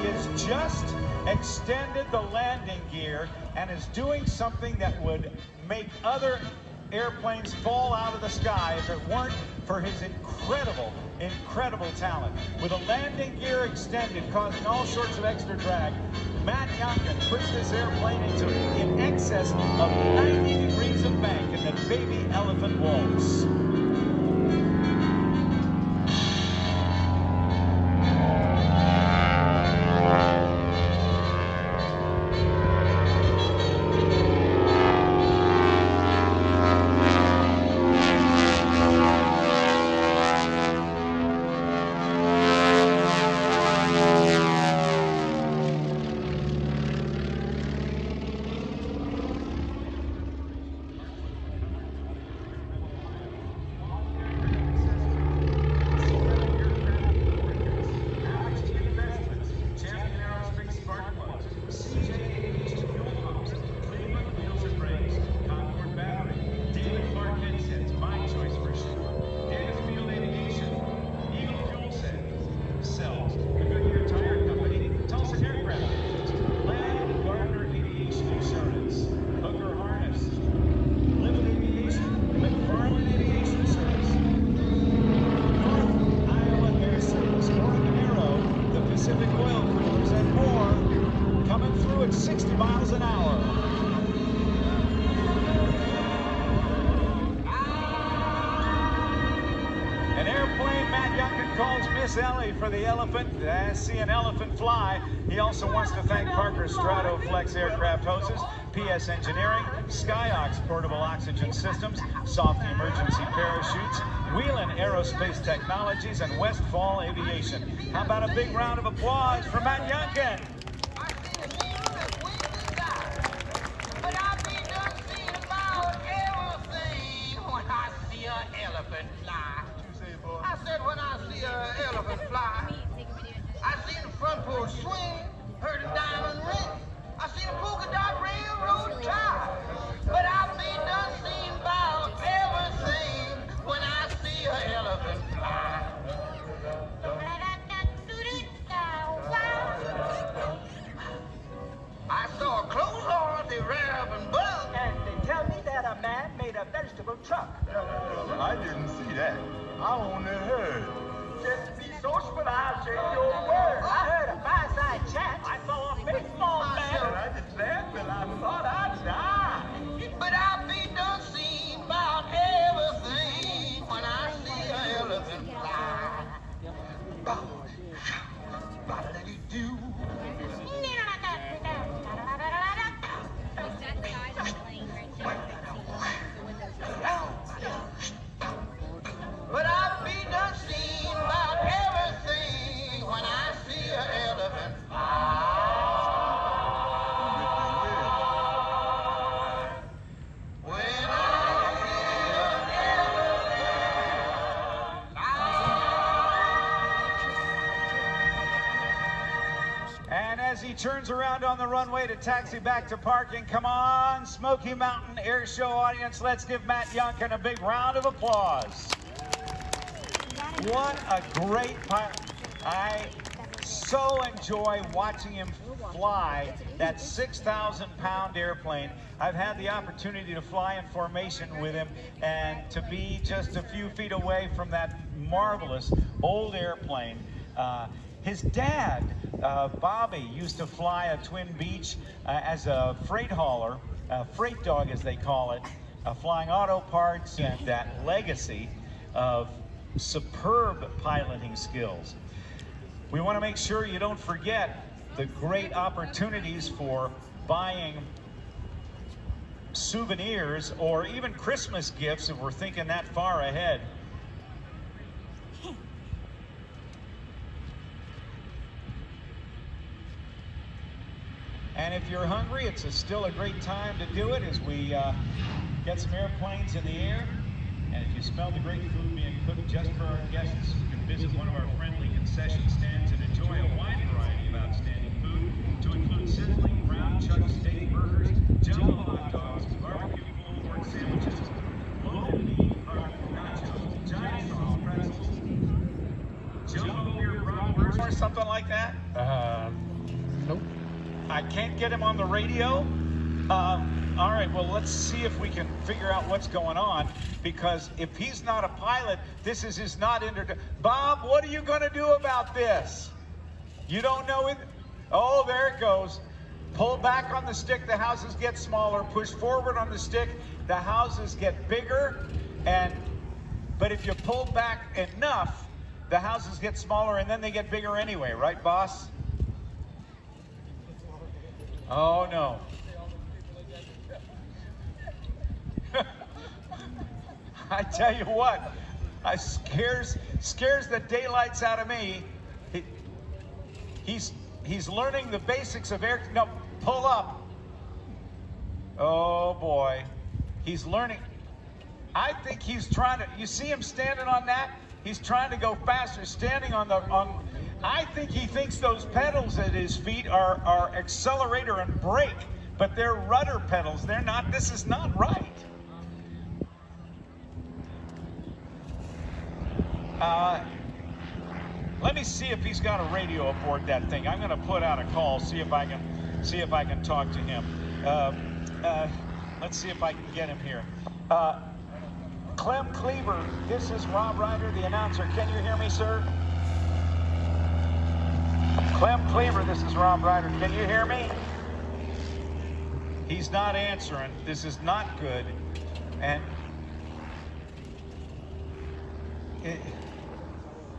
He has just extended the landing gear and is doing something that would make other airplanes fall out of the sky if it weren't for his incredible talent. With a landing gear extended, causing all sorts of extra drag, Matt Youngkin puts this airplane into in excess of 90 degrees of bank in the baby elephant waltz. Pacific Oil Coolers and more, coming through at 60 miles an hour. An airplane Matt Youngkin calls Miss Ellie for the elephant. See an elephant fly. He also wants to thank Parker Stratoflex aircraft hoses, PS Engineering, Skyox portable oxygen systems, Soft emergency parachutes, Wheelan Aerospace Technologies, and Westfall Aviation. How about a big round of applause for Matt Youngkin? I said when I see an elephant fly, I see the front porch swing, heard a diamond ring, I see the polka dot railroad tie, but I be done seen about everything when I see an elephant fly. I saw a clotheshorn, the raven bug, and they tell me that a man made a vegetable truck. I didn't see that. I only heard. Just be sociable, I'll take your word. I heard a fireside chat. I saw a baseball bat. I just laughed and I thought I'd die. but I be done seen about everything when I see an elephant fly. Ba-da-da-dee-doo. But I be done seen about everything when I see an elephant fly. When I see an elephant fly. And as he turns around on the runway to taxi back to parking, come on, Smoky Mountain Air Show audience, let's give Matt Youngkin a big round of applause. What a great pilot. I so enjoy watching him fly that 6,000-pound airplane. I've had the opportunity to fly in formation with him and to be just a few feet away from that marvelous old airplane. His dad, Bobby, used to fly a Twin Beach as a freight hauler, freight dog as they call it, flying auto parts, and that legacy of superb piloting skills. We want to make sure you don't forget the great opportunities for buying souvenirs or even Christmas gifts if we're thinking that far ahead. And if you're hungry, it's still a great time to do it as we get some airplanes in the air. And if you smell the great food being cooked just for our guests, you can visit one of our friendly concession stands and enjoy a wide variety of outstanding food, to include sizzling brown chuck steak burgers, jumbo hot dogs, barbecue pulled pork sandwiches, loaded beef nachos, giant sauce pretzels, jumbo beer bratwurst, or something like that. get him on the radio? All right, well, let's see if we can figure out what's going on, because if he's not a pilot, this is his not Bob, what are you going to do about this? You don't know it? Oh, there it goes. Pull back on the stick, the houses get smaller. Push forward on the stick, the houses get bigger. But if you pull back enough, the houses get smaller and then they get bigger anyway, right, boss? Oh, no. I tell you what, it scares the daylights out of me. He's learning the basics of air. No, pull up. Oh boy, he's learning. I think he's trying to. You see him standing on that? He's trying to go faster, standing on the. I think he thinks those pedals at his feet are accelerator and brake, but they're rudder pedals. They're not. This is not right. Let me see if he's got a radio aboard that thing. I'm going to put out a call, see if I can talk to him. Let's see if I can get him here. Clem Cleaver, this is Rob Ryder, the announcer. Can you hear me, sir? Clem Cleaver, this is Rob Ryder. Can you hear me? He's not answering. This is not good. And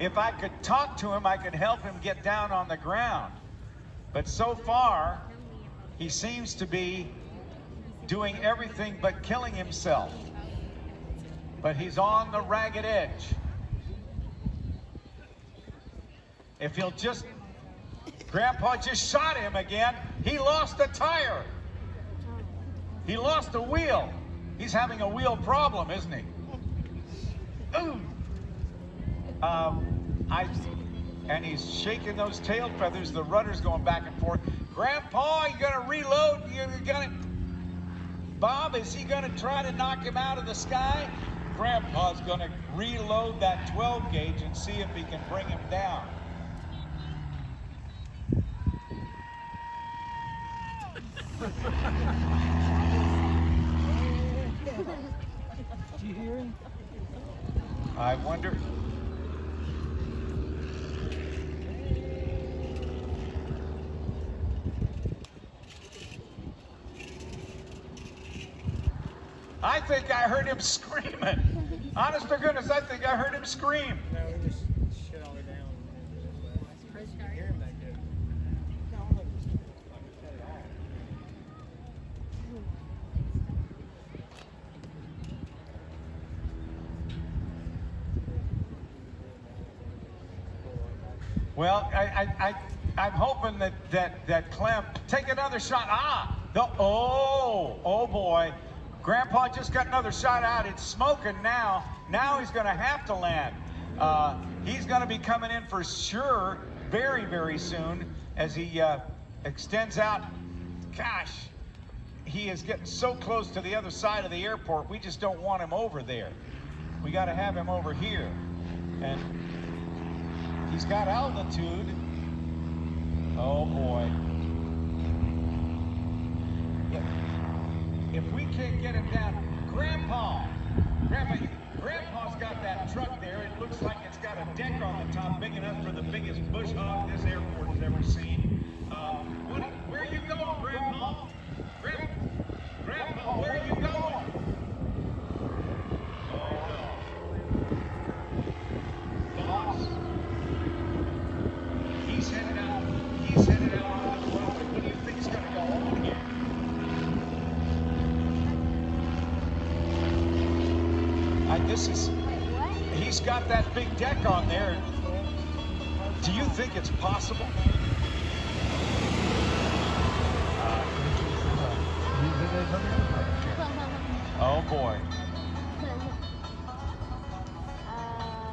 if I could talk to him, I could help him get down on the ground. But so far, he seems to be doing everything but killing himself. But he's on the ragged edge. If he'll just... Grandpa just shot him again. He lost a tire. He lost a wheel. He's having a wheel problem, isn't he? Ooh. And he's shaking those tail feathers. The rudder's going back and forth. Grandpa, you gonna reload? Bob, is he gonna try to knock him out of the sky? Grandpa's gonna reload that 12 gauge and see if he can bring him down. Did you hear him? I wonder. I think I heard him screaming. Honest to goodness, I think I heard him scream. No, we just shut all the way down. Hear him back there. Well, I'm hoping that Clem take another shot. Oh boy. Grandpa just got another shot out. It's smoking now. Now he's going to have to land. He's going to be coming in for sure very, very soon as he extends out. Gosh, he is getting so close to the other side of the airport. We just don't want him over there. We got to have him over here. And he's got altitude. Oh boy. If we can't get him down, Grandpa's got that truck there. It looks like it's got a deck on the top big enough for the biggest bush hog this airport has ever seen. Where are you going, Grandpa? Grandpa, where are you going? Boss. He's headed out on the road. What do you think's going to go on here? He's got that big deck on there. Do you think it's possible? Oh boy.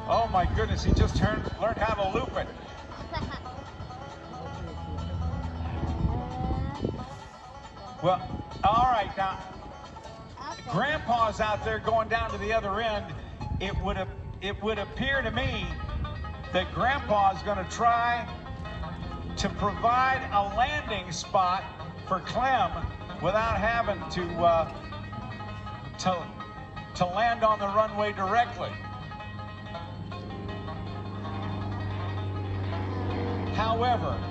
Oh my goodness, he just learned how to loop it. Well, all right now. Grandpa's out there going down to the other end. It would appear to me that Grandpa's going to try to provide a landing spot for Clem without having to land on the runway directly. However,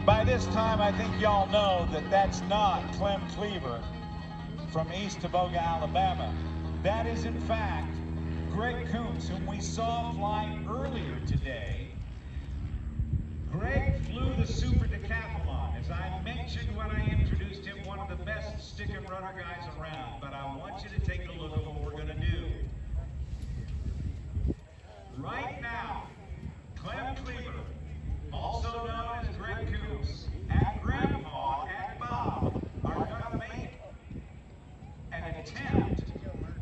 by this time, I think y'all know that that's not Clem Cleaver from East Tavoga, Alabama. That is, in fact, Greg Kuntz, whom we saw fly earlier today. Greg flew the Super Decathlon. As I mentioned when I introduced him, one of the best stick and runner guys around. But I want you to take a look at what we're going to do. Right now, Clem Cleaver, also known as Greg Kuntz, and Grandpa and Bob are going to make an attempt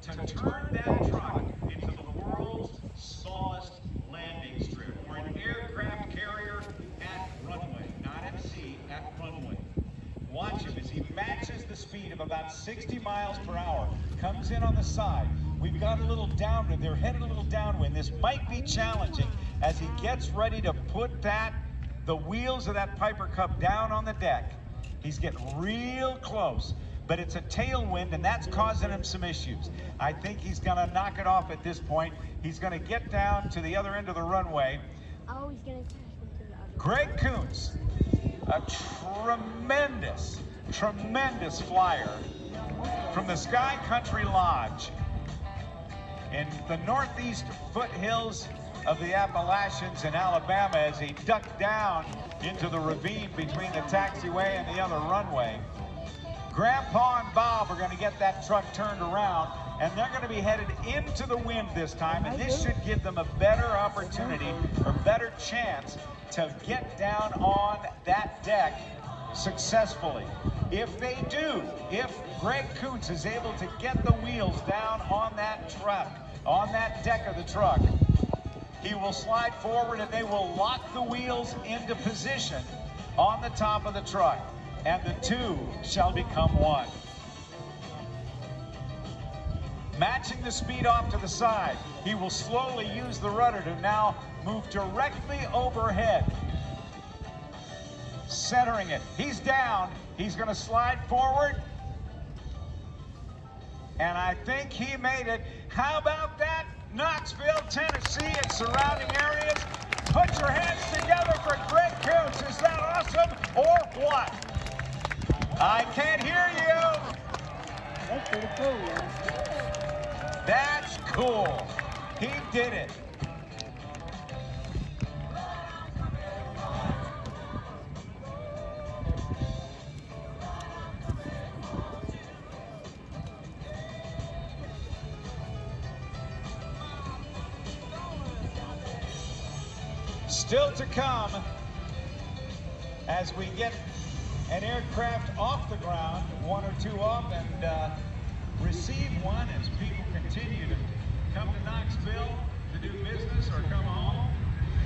to turn that truck into the world's smallest landing strip, or an aircraft carrier at runway, not at sea, at runway. Watch him as he matches the speed of about 60 miles per hour, comes in on the side. We've got a little downwind, they're headed a little downwind. This might be challenging as he gets ready to put the wheels of that Piper Cub down on the deck. He's getting real close, but it's a tailwind and that's causing him some issues. I think he's gonna knock it off at this point. He's gonna get down to the other end of the runway. Oh, he's gonna attach one to the other. Greg Kuntz, a tremendous flyer from the Sky Country Lodge in the northeast foothills of the Appalachians in Alabama, as he ducked down into the ravine between the taxiway and the other runway. Grandpa and Bob are going to get that truck turned around, and they're going to be headed into the wind this time, and this should give them a better opportunity or better chance to get down on that deck successfully. If they do, if Greg Kuntz is able to get the wheels down on that truck, on that deck of the truck, he will slide forward and they will lock the wheels into position on the top of the truck, and the two shall become one. Matching the speed off to the side, he will slowly use the rudder to now move directly overhead, centering it. He's down, he's going to slide forward, and I think he made it. How about that? Knoxville, Tennessee, and surrounding areas. Put your hands together for Greg Kuntz. Is that awesome or what? I can't hear you. That's pretty cool. That's cool. He did it. Still to come, as we get an aircraft off the ground, one or two off, and receive one as people continue to come to Knoxville to do business or come home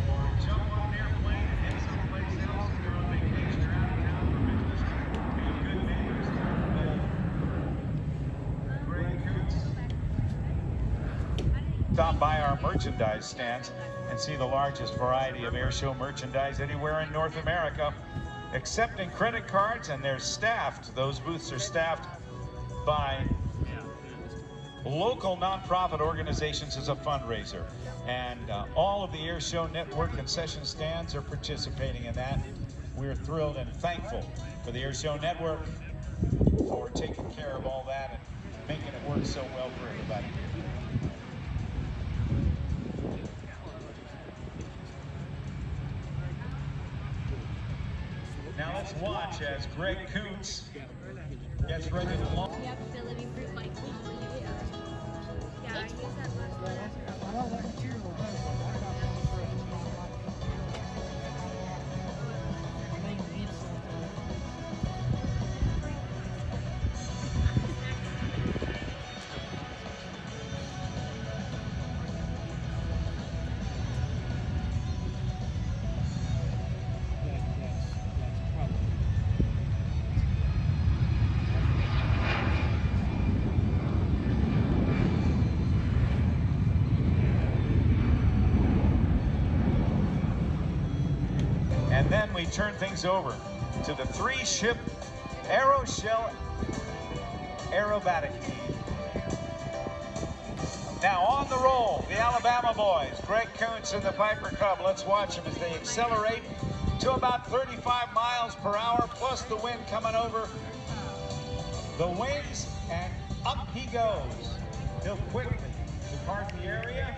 or jump on an airplane and head someplace else if they're on vacation or out of town for business. Be good neighbors to Greg Kuntz. Stop by our merchandise stands and see the largest variety of airshow merchandise anywhere in North America, accepting credit cards, and they're staffed. Those booths are staffed by local nonprofit organizations as a fundraiser, and all of the Airshow Network concession stands are participating in that. We're thrilled and thankful for the Airshow Network for taking care of all that and making it work so well for everybody. Now let's watch as Greg Kuntz gets ready to launch. You have to fill living proof like we do. Yeah, I use that last And then we turn things over to the three-ship Aeroshell Aerobatic Team. Now on the roll, the Alabama boys, Greg Kuntz and the Piper Cub. Let's watch them as they accelerate to about 35 miles per hour, plus the wind coming over the wings, and up he goes. He'll quickly depart the area.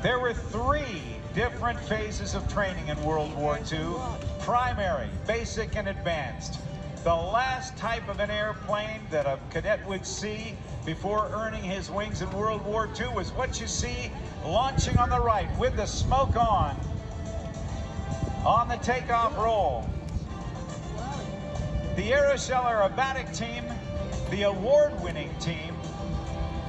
There were 3 different phases of training in World War II: primary, basic, and advanced. The last type of an airplane that a cadet would see before earning his wings in World War II was what you see launching on the right with the smoke on the takeoff roll. The Aeroshell Aerobatic Team, the award-winning team,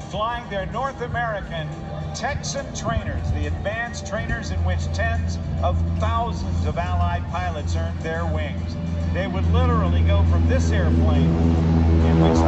flying their North American Texan trainers, the advanced trainers in which tens of thousands of Allied pilots earned their wings. They would literally go from this airplane in which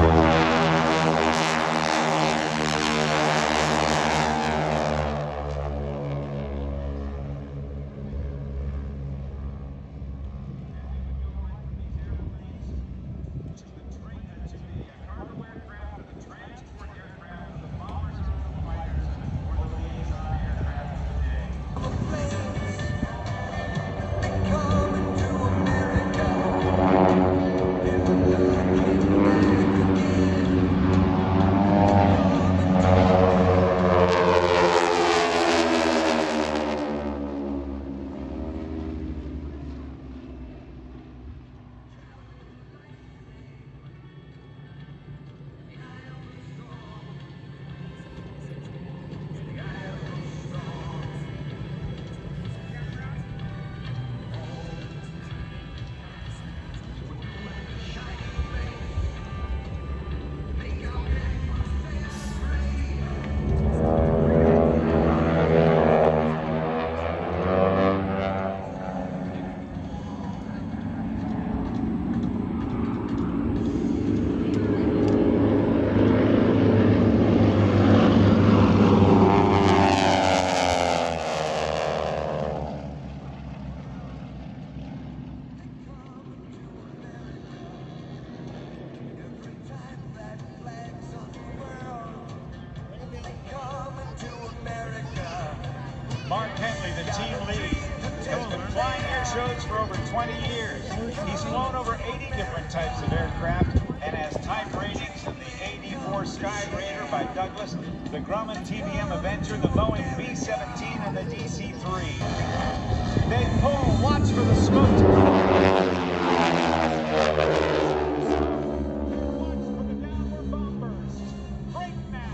Mark Henley, the team lead, has been flying air shows for over 20 years. He's flown over 80 different types of aircraft and has type ratings in the AD-4 Sky Raider by Douglas, the Grumman TBM Avenger, the Boeing B-17, and the DC-3. They pull, watch for the smoke. Watch for the downward bomb burst. Break now.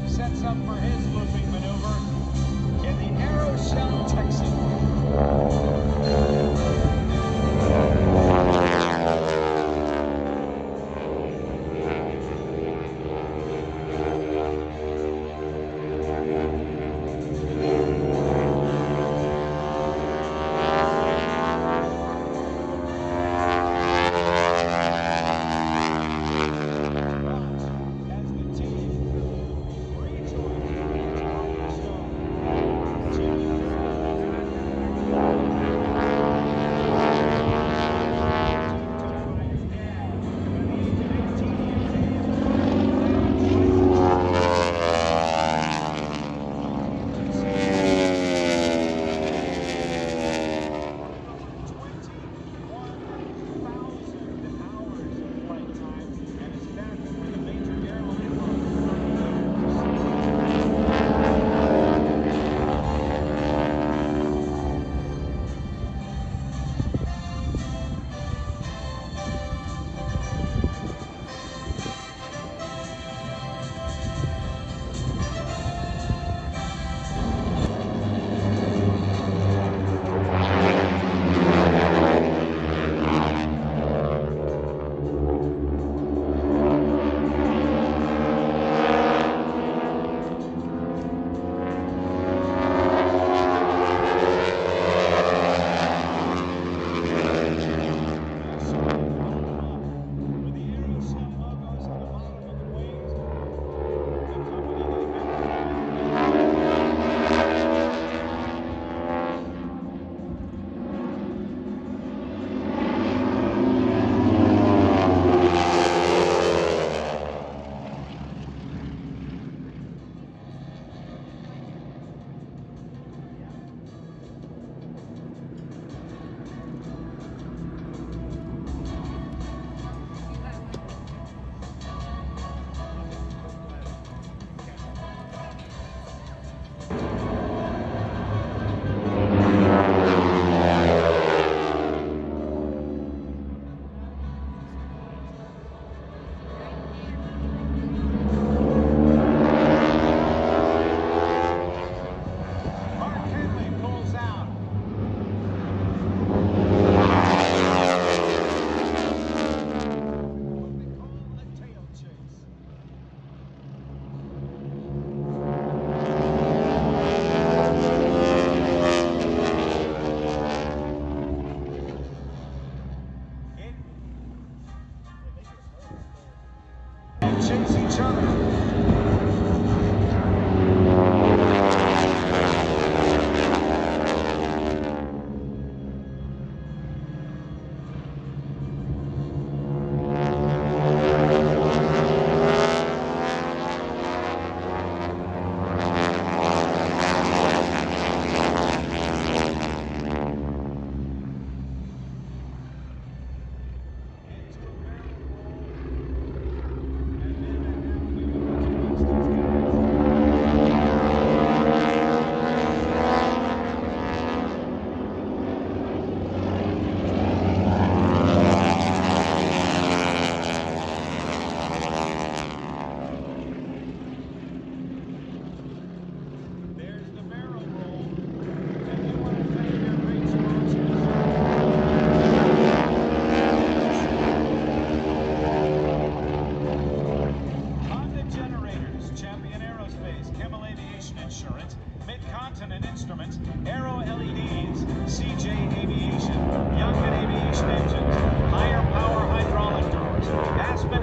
Sets up for his looping maneuver in the Aeroshell Texan. As the team rejoins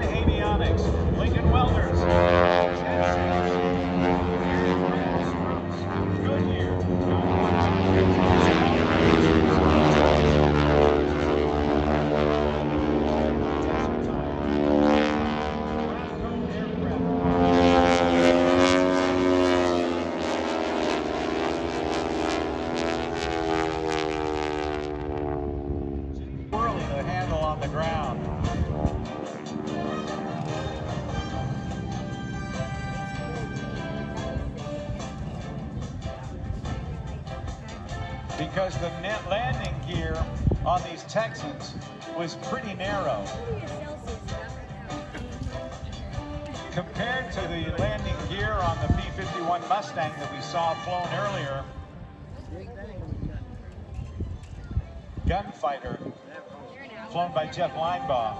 Avionics, Lincoln Welders, Goodyear, whirling the handle on the ground. Because the net landing gear on these Texans was pretty narrow. Compared to the landing gear on the B-51 Mustang that we saw flown earlier, Gunfighter, flown by Jeff Linebaugh.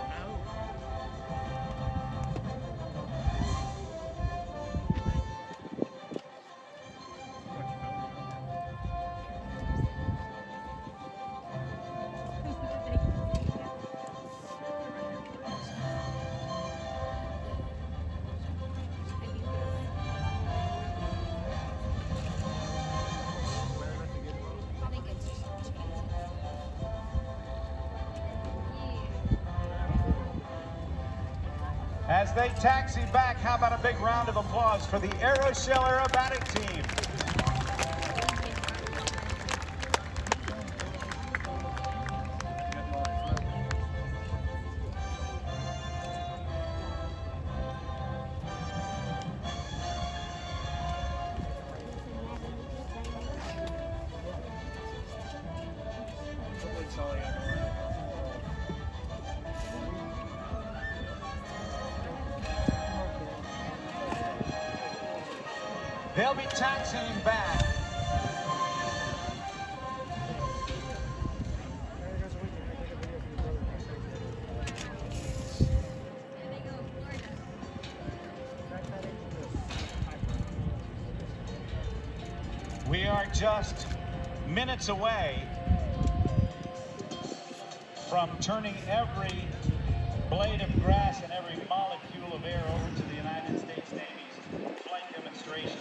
As they taxi back, how about a big round of applause for the Aeroshell Aerobatic team? They'll be taxiing back. We are just minutes away from turning every blade of grass and every molecule of air over to the United States Navy's flight demonstration.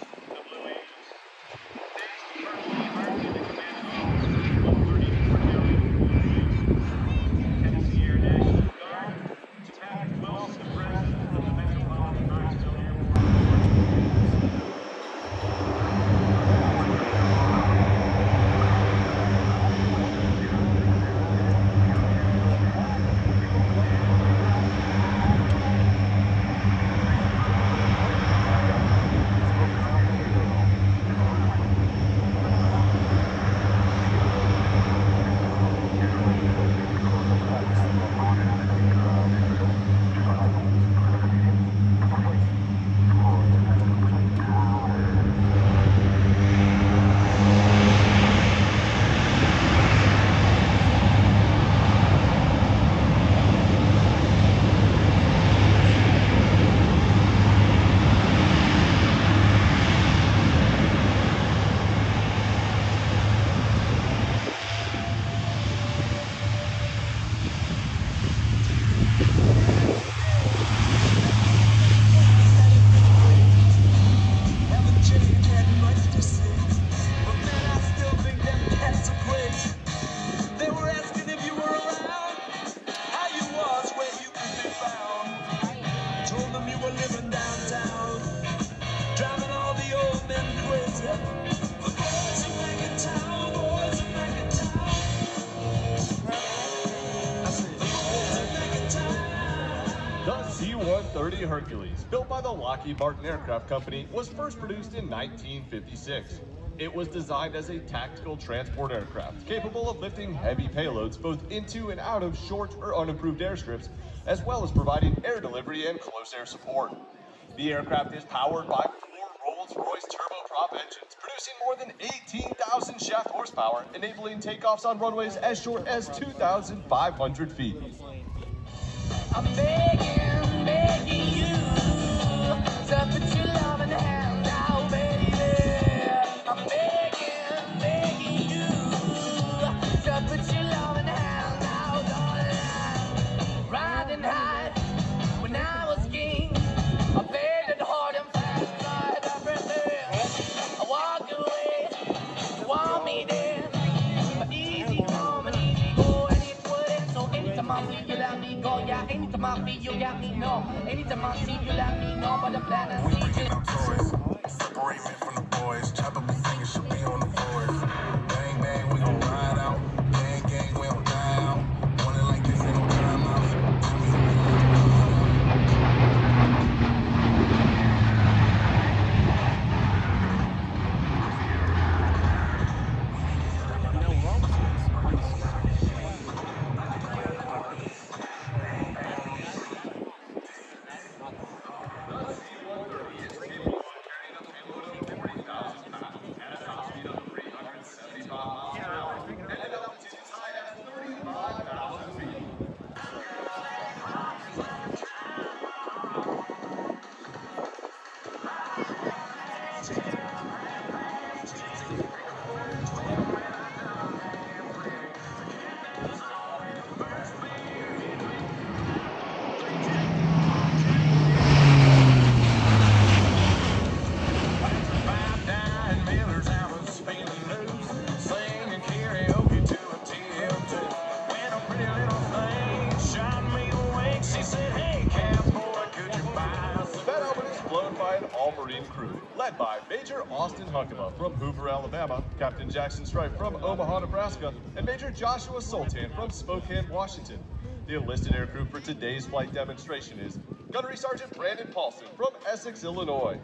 C-130 Hercules, built by the Lockheed Martin Aircraft Company, was first produced in 1956. It was designed as a tactical transport aircraft, capable of lifting heavy payloads both into and out of short or unimproved airstrips, as well as providing air delivery and close air support. The aircraft is powered by 4 Rolls-Royce turboprop engines, producing more than 18,000 shaft horsepower, enabling takeoffs on runways as short as 2,500 feet. I'm begging you to put your love in the hand now, baby. I'm begging you to put your love in the hand now, darling. Riding high when I me, you got me, no. Anytime I see you, let me know about the plan and We see bringing you. out toys. Separate men from the boys. Chop up the fingers, should be on the boards. Bang, bang, we gon' ride out. Gang, gang, we don't die out. Want it like this, ain't no timeouts. Tell me who they let them ride out. That album is flown by an all-Marine crew, led by Major Austin Huckema from Hoover, Alabama, Captain Jackson Stripe from Omaha, Nebraska, and Major Joshua Sultan from Spokane, Washington. The enlisted aircrew for today's flight demonstration is Gunnery Sergeant Brandon Paulson from Essex, Illinois.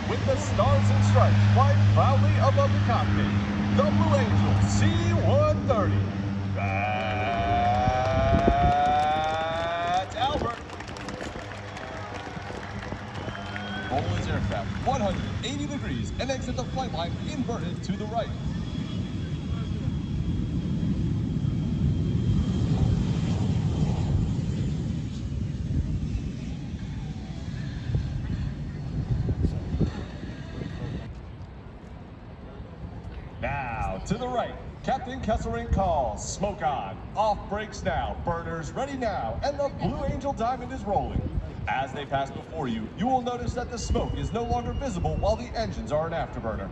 With the stars and stripes flying proudly above the cockpit, the Blue Angel C-130. That's Albert. Roll his aircraft 180 degrees and exit the flight line inverted to the right. Now, to the right, Captain Kesselring calls, smoke on, off brakes now, burners ready now, and the Blue Angel Diamond is rolling. As they pass before you, you will notice that the smoke is no longer visible while the engines are an afterburner.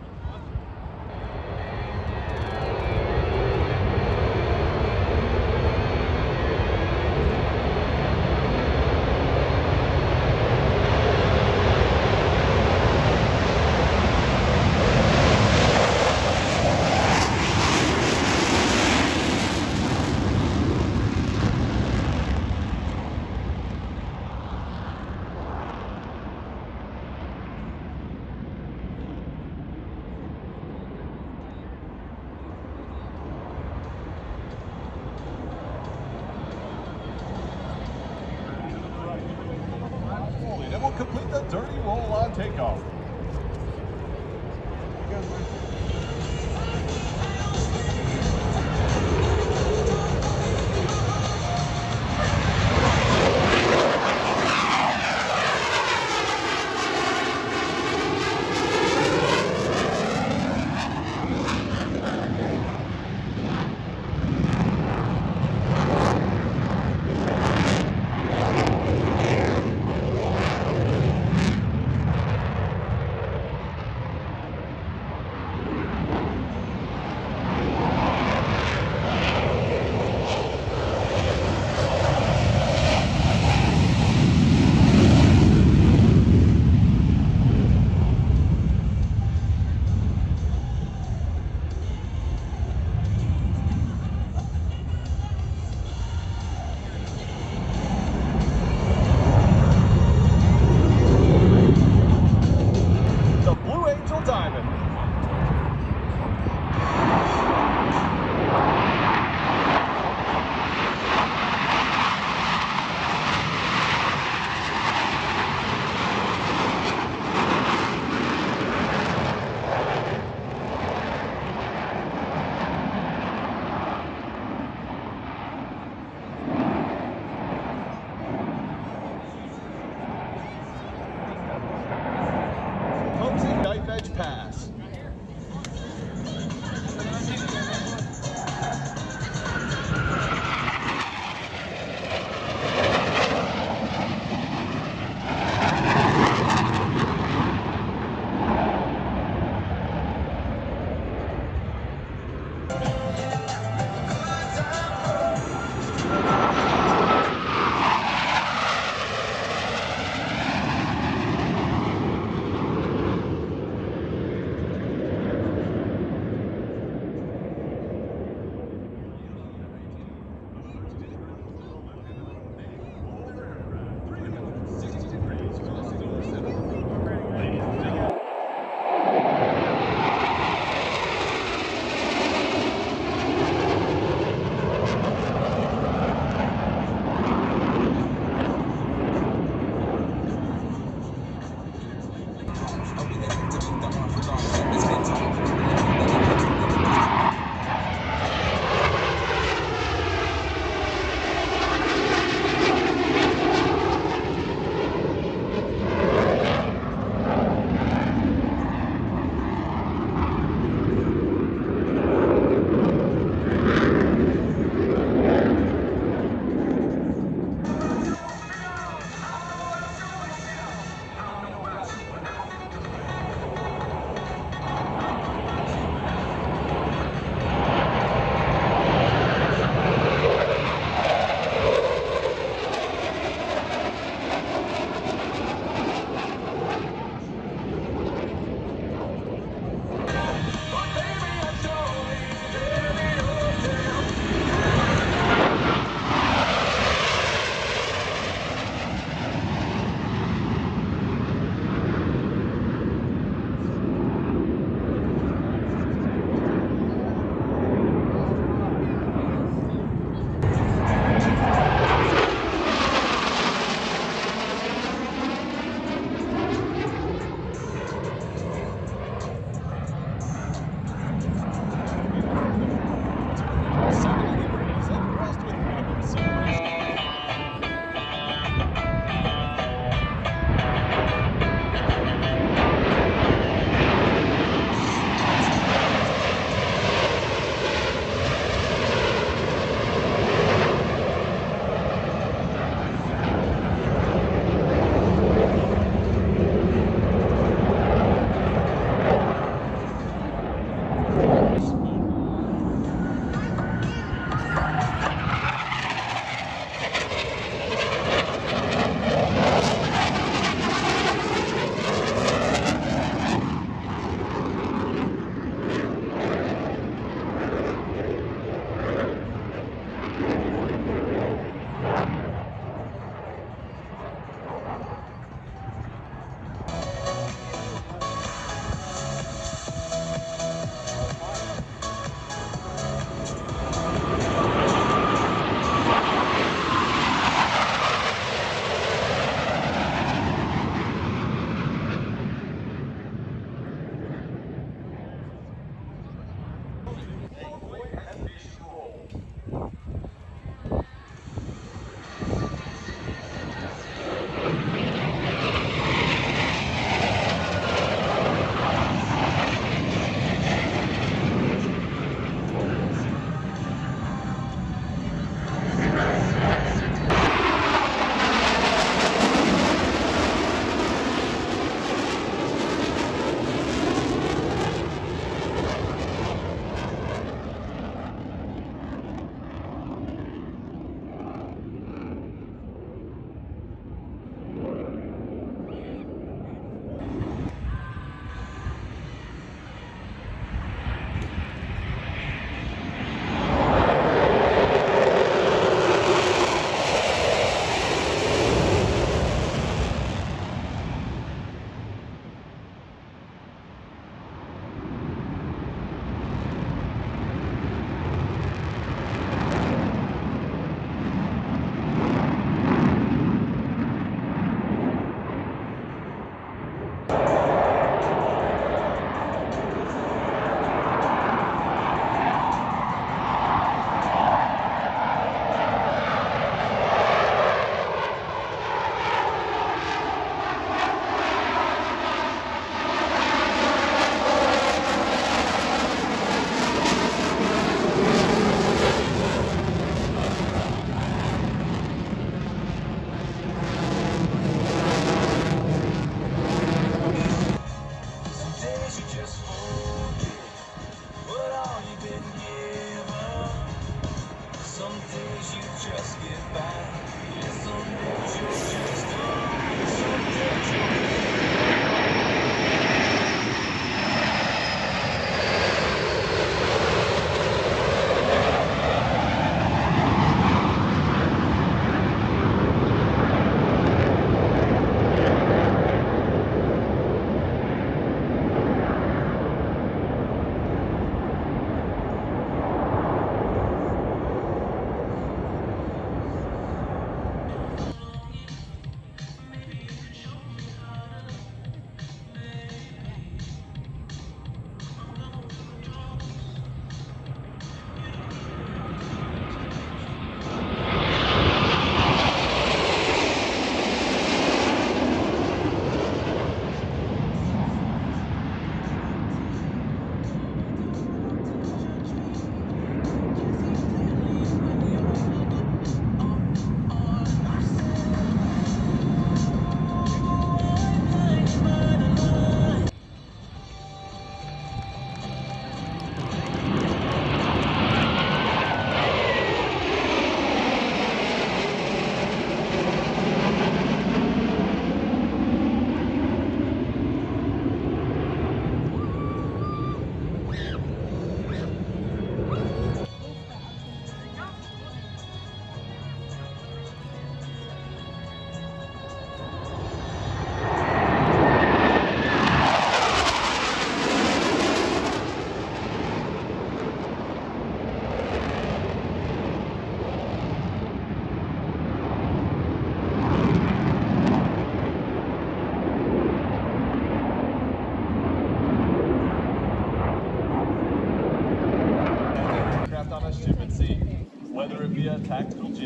takeoff. The Blue Angel Diamond. Closing Knife Edge Pass.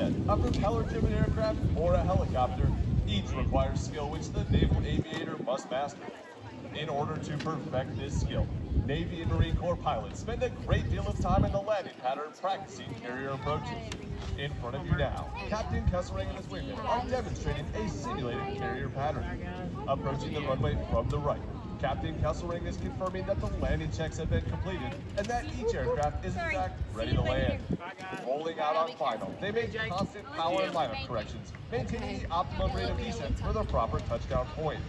jet, a propeller-driven aircraft, or a helicopter, each requires skill which the naval aviator must master. In order to perfect this skill, Navy and Marine Corps pilots spend a great deal of time in the landing pattern practicing carrier approaches. In front of you now, Captain Kesselring and his wingmen are demonstrating a simulated carrier pattern. Approaching the runway from the right, Captain Kesselring is confirming that the landing checks have been completed and that each aircraft is in fact ready to land. Rolling out on final, they make constant power and lineup corrections, maintaining the optimum rate of descent for the proper touchdown point.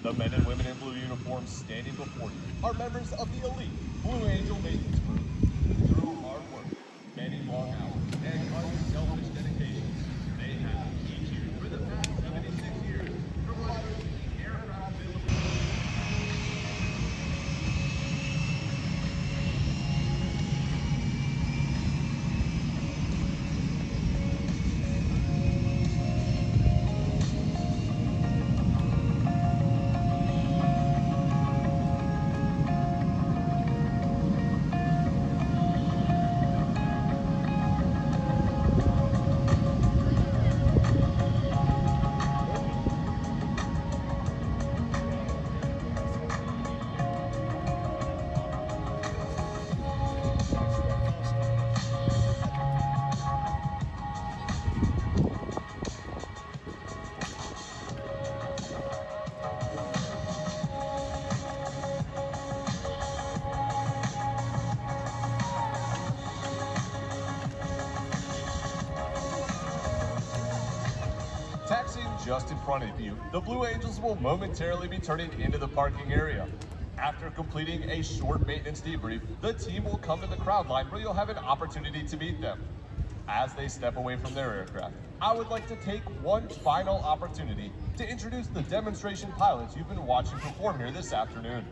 The men and women in blue uniforms standing before you are members of the elite Blue Angel maintenance crew. Through hard work, many long hours, and unselfish dedication, they have each year for the past 76 years provided the aircraft availability. Taxiing just in front of you, the Blue Angels will momentarily be turning into the parking area. After completing a short maintenance debrief, the team will come to the crowd line where you'll have an opportunity to meet them. As they step away from their aircraft, I would like to take one final opportunity to introduce the demonstration pilots you've been watching perform here this afternoon.